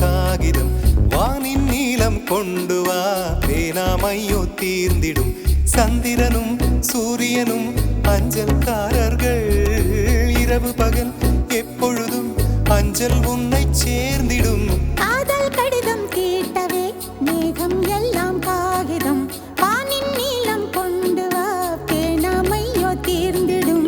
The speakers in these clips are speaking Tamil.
காகிதம் வானின் நீலம் கொண்டு வா பேனாமையோ தீர்ந்திடும் சந்திரனும் சூரியனும் அஞ்சல்காரர்கள் இரவு பகல் எப்பொழுதும் அஞ்சல் உன்னை சேர்ந்திடும் காதல் கடிதம் கேட்டவே மேகம் எல்லாம் காகிதம் வானின் நீலம் கொண்டு வா பேனாமையோ தீர்ந்திடும்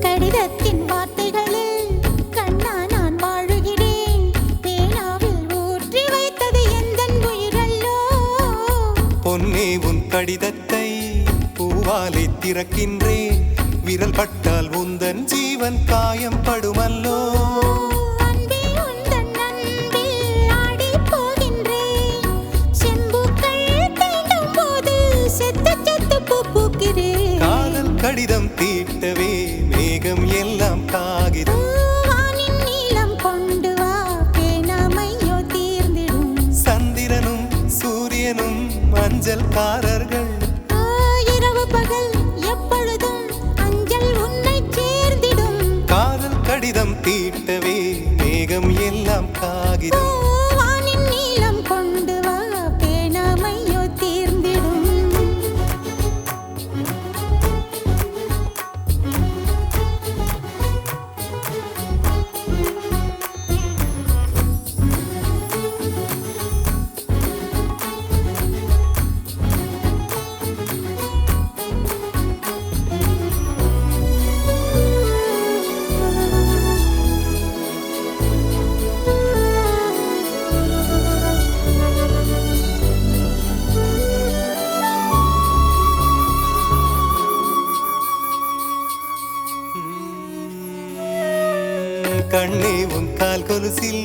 கடிதத்தின் வார்த்தைகளில் கண்ணா நான் வாழுகிறேன் பேனாவில் ஊற்றி வைத்தது எந்தன் உயிரல்லோ பொன்னே உன் கடிதத்தை பூவாலை திறக்கின்றேன் விரல் பட்டால் உந்தன் ஜீவன் காயம் படுமல்லோ அன்பே உந்தன் அன்பில் ஆடிப் போகின்றேன் செம்புக்கள் தீண்டும் போது செத்து செத்து பூக்கிறேன் காதல் கடிதம் தீட்டவே மேகம் எல்லாம் காகிதம் வானின் நீலம் கொண்டு வா பேனாமையோ தீர்ந்திடும் சந்திரனும் சூரியனும் அஞ்சல்காரர்கள் இரவு பகல் எப்பொழுதும் அஞ்சல் உன்னை சேர்ந்திடும் காதல் கடிதம் தீட்டவே மேகம் எல்லாம் காகிதம் வானின் நீலம் கொண்டு வா பேனாமையோ தீர்ந்திடும் கண்ணே உன் கால் கொலுசில்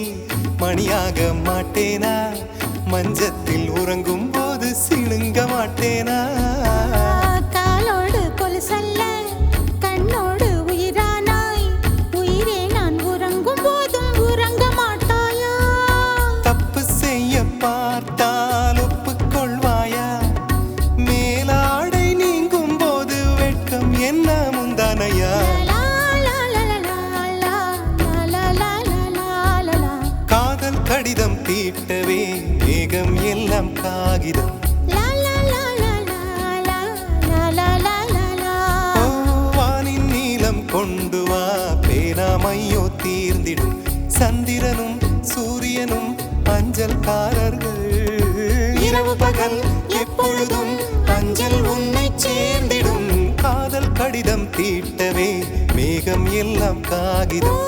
மணியாக மாட்டேனா மஞ்சத்தில் உறங்கும் போது சிணுங்க மாட்டேனா காலோடு கொலுசல்ல கண்ணோடு உயிரானாய் உயிரே நான் உறங்கும் போதும் உறங்க மாட்டாயா தப்பு செய்ய பார்த்தால் ஒப்புக்கொள்வாயா மேலாடை நீங்கும் போது வெட்கம் என்ன முந்தானையா காதல் கடிதம் தீட்டவே மேகம் எல்லாம் காகிதம் வானின் நீலம் கொண்டு வா பேனாமையோ தீர்ந்திடும் சந்திரனும் சூரியனும் அஞ்சல்காரர்கள் இரவு பகல் எப்பொழுதும் அஞ்சல் உன்னை சேர்ந்திடும் காதல் கடிதம் தீட்டவே மேகம் எல்லாம் காகிதம்